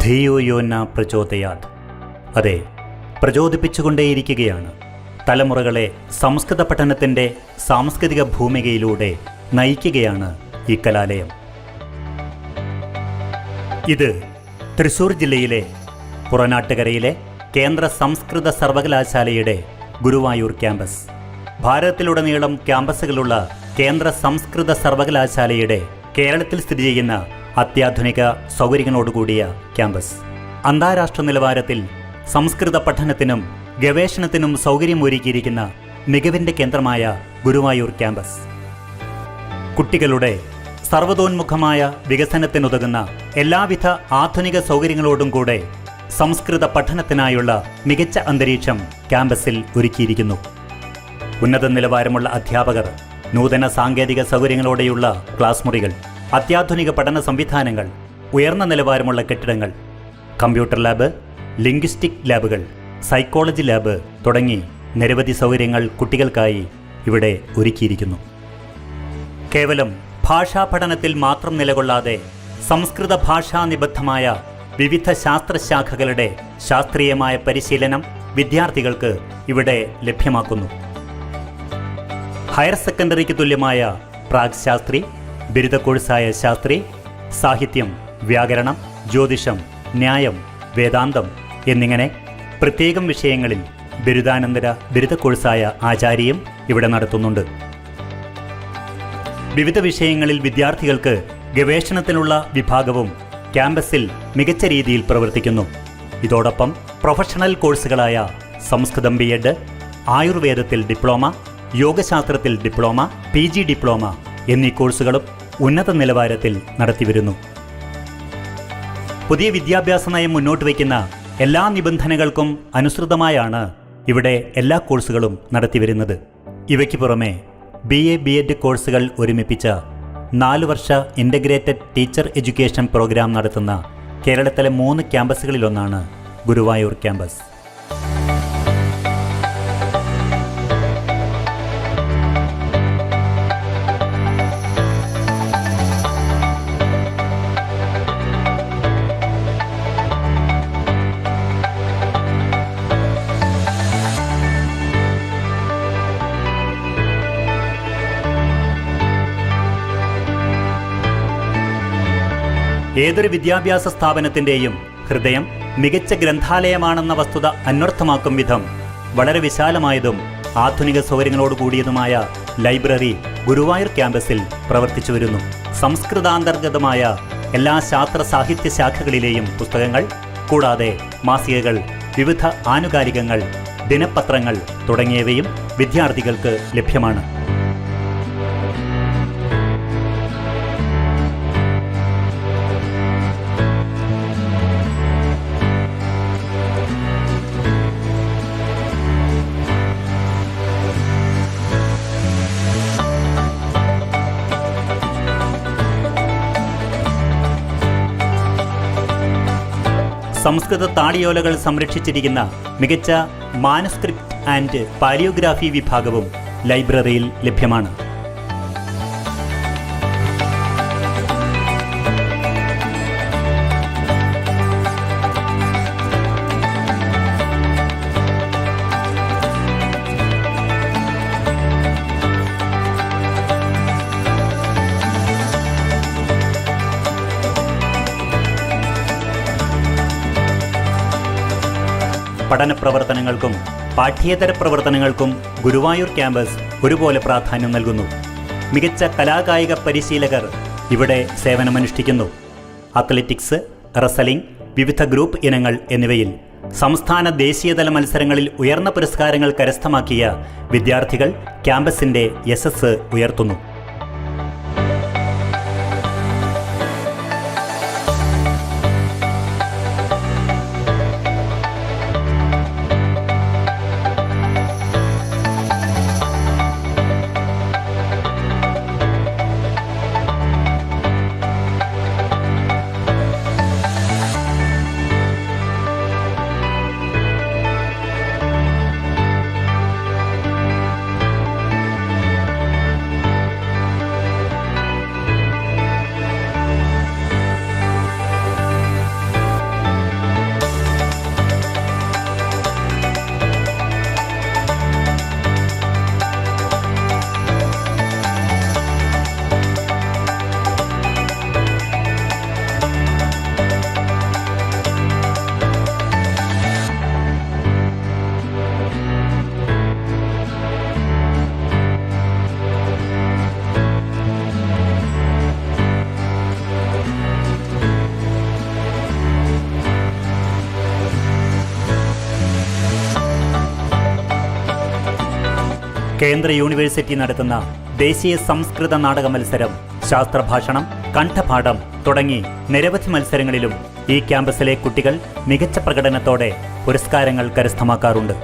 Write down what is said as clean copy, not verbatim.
ധിയോ യോ ന പ്രചോദയാത്. അതെ, പ്രചോദിപ്പിച്ചുകൊണ്ടേയിരിക്കുകയാണ്. തലമുറകളെ സംസ്കൃത പഠനത്തിൻ്റെ സാംസ്കൃതിക ഭൂമികയിലൂടെ നയിക്കുകയാണ് ഈ കലാലയം. ഇത് തൃശ്ശൂർ ജില്ലയിലെ പുറനാട്ടുകരയിലെ കേന്ദ്ര സംസ്കൃത സർവകലാശാലയുടെ ഗുരുവായൂർ ക്യാമ്പസ്. ഭാരതത്തിലുടനീളം ക്യാമ്പസുകളുള്ള കേന്ദ്ര സംസ്കൃത സർവകലാശാലയുടെ കേരളത്തിൽ സ്ഥിതി ചെയ്യുന്ന അത്യാധുനിക സൗകര്യങ്ങളോടുകൂടിയ ക്യാമ്പസ്. അന്താരാഷ്ട്ര നിലവാരത്തിൽ സംസ്കൃത പഠനത്തിനും ഗവേഷണത്തിനും സൗകര്യമൊരുക്കിയിരിക്കുന്ന മികവിൻ്റെ കേന്ദ്രമായ ഗുരുവായൂർ ക്യാമ്പസ് കുട്ടികളുടെ സർവതോന്മുഖമായ വികസനത്തിനുതകുന്ന എല്ലാവിധ ആധുനിക സൗകര്യങ്ങളോടും കൂടെ സംസ്കൃത പഠനത്തിനായുള്ള മികച്ച അന്തരീക്ഷം ക്യാമ്പസിൽ ഒരുക്കിയിരിക്കുന്നു. ഉന്നത നിലവാരമുള്ള അധ്യാപകർ, നൂതന സാങ്കേതിക സൗകര്യങ്ങളോടെയുള്ള ക്ലാസ് മുറികൾ, അത്യാധുനിക പഠന സംവിധാനങ്ങൾ, ഉയർന്ന നിലവാരമുള്ള കെട്ടിടങ്ങൾ, കമ്പ്യൂട്ടർ ലാബ്, ലിംഗ്വിസ്റ്റിക് ലാബുകൾ, സൈക്കോളജി ലാബ് തുടങ്ങി നിരവധി സൗകര്യങ്ങൾ കുട്ടികൾക്കായി ഇവിടെ ഒരുക്കിയിരിക്കുന്നു. കേവലം ഭാഷാ പഠനത്തിൽ മാത്രം നിലകൊള്ളാതെ സംസ്കൃത ഭാഷാ നിബദ്ധമായ വിവിധ ശാസ്ത്രശാഖകളുടെ ശാസ്ത്രീയമായ പരിശീലനം വിദ്യാർത്ഥികൾക്ക് ഇവിടെ ലഭ്യമാക്കുന്നു. ഹയർ സെക്കൻഡറിക്ക് തുല്യമായ പ്രാഗ് ശാസ്ത്രി, ബിരുദ കോഴ്സായ ശാസ്ത്രി, സാഹിത്യം, വ്യാകരണം, ജ്യോതിഷം, ന്യായം, വേദാന്തം എന്നിങ്ങനെ പ്രത്യേകം വിഷയങ്ങളിൽ ബിരുദാനന്തര ബിരുദ കോഴ്സായ ആചാര്യയും ഇവിടെ നടത്തുന്നുണ്ട്. വിവിധ വിഷയങ്ങളിൽ വിദ്യാർത്ഥികൾക്ക് ഗവേഷണത്തിനുള്ള വിഭാഗവും ക്യാമ്പസിൽ മികച്ച രീതിയിൽ പ്രവർത്തിക്കുന്നു. ഇതോടൊപ്പം പ്രൊഫഷണൽ കോഴ്സുകളായ സംസ്കൃതം BEd, ആയുർവേദത്തിൽ ഡിപ്ലോമ, യോഗശാസ്ത്രത്തിൽ ഡിപ്ലോമ, PG ഡിപ്ലോമ എന്നീ കോഴ്സുകളും ഉന്നത നിലവാരത്തിൽ നടത്തിവരുന്നു. പുതിയ വിദ്യാഭ്യാസ നയം മുന്നോട്ട് വയ്ക്കുന്ന എല്ലാ നിബന്ധനകൾക്കും അനുസൃതമായാണ് ഇവിടെ എല്ലാ കോഴ്സുകളും നടത്തിവരുന്നത്. ഇവയ്ക്ക് പുറമെ BA BEd കോഴ്സുകൾ ഒരുമിപ്പിച്ച 4 വർഷ ഇൻ്റഗ്രേറ്റഡ് ടീച്ചർ എഡ്യൂക്കേഷൻ പ്രോഗ്രാം നടത്തുന്ന കേരളത്തിലെ 3 ക്യാമ്പസുകളിലൊന്നാണ് ഗുരുവായൂർ ക്യാമ്പസ്. ഏതൊരു വിദ്യാഭ്യാസ സ്ഥാപനത്തിൻ്റെയും ഹൃദയം മികച്ച ഗ്രന്ഥാലയമാണെന്ന വസ്തുത അന്വർത്ഥമാക്കും വിധം വളരെ വിശാലമായതും ആധുനിക സൗകര്യങ്ങളോടുകൂടിയതുമായ ലൈബ്രറി ഗുരുവായൂർ ക്യാമ്പസിൽ പ്രവർത്തിച്ചു വരുന്നു. സംസ്കൃതാന്തർഗതമായ എല്ലാ ശാസ്ത്ര സാഹിത്യ ശാഖകളിലെയും പുസ്തകങ്ങൾ, കൂടാതെ മാസികകൾ, വിവിധ ആനുകാലികങ്ങൾ, ദിനപത്രങ്ങൾ തുടങ്ങിയവയും വിദ്യാർത്ഥികൾക്ക് ലഭ്യമാണ്. സംസ്കൃത താളിയോലകൾ സംരക്ഷിച്ചിരിക്കുന്ന മികച്ച മാനുസ്ക്രിപ്റ്റ് ആൻഡ് പാലിയോഗ്രാഫി വിഭാഗവും ലൈബ്രറിയിൽ ലഭ്യമാണ്. പഠന പ്രവർത്തനങ്ങൾക്കും പാഠ്യേതര പ്രവർത്തനങ്ങൾക്കും ഗുരുവായൂർ ക്യാമ്പസ് ഒരുപോലെ പ്രാധാന്യം നൽകുന്നു. മികച്ച കലാകായിക പരിശീലകർ ഇവിടെ സേവനമനുഷ്ഠിക്കുന്നു. അത്ലറ്റിക്സ്, റെസ്ലിംഗ്, വിവിധ ഗ്രൂപ്പ് ഇനങ്ങൾ എന്നിവയിൽ സംസ്ഥാന ദേശീയതല മത്സരങ്ങളിൽ ഉയർന്ന പുരസ്കാരങ്ങൾ കരസ്ഥമാക്കിയ വിദ്യാർത്ഥികൾ ക്യാമ്പസിൻ്റെ യശസ്സ് ഉയർത്തുന്നു. കേന്ദ്ര യൂണിവേഴ്സിറ്റി നടത്തുന്ന ദേശീയ സംസ്കൃത നാടക മത്സരം, ശാസ്ത്രഭാഷണം, കണ്ഠപാഠം തുടങ്ങി നിരവധി മത്സരങ്ങളിലും ഈ ക്യാമ്പസിലെ കുട്ടികൾ മികച്ച പ്രകടനത്തോടെ പുരസ്കാരങ്ങൾ കരസ്ഥമാക്കാറുണ്ട്.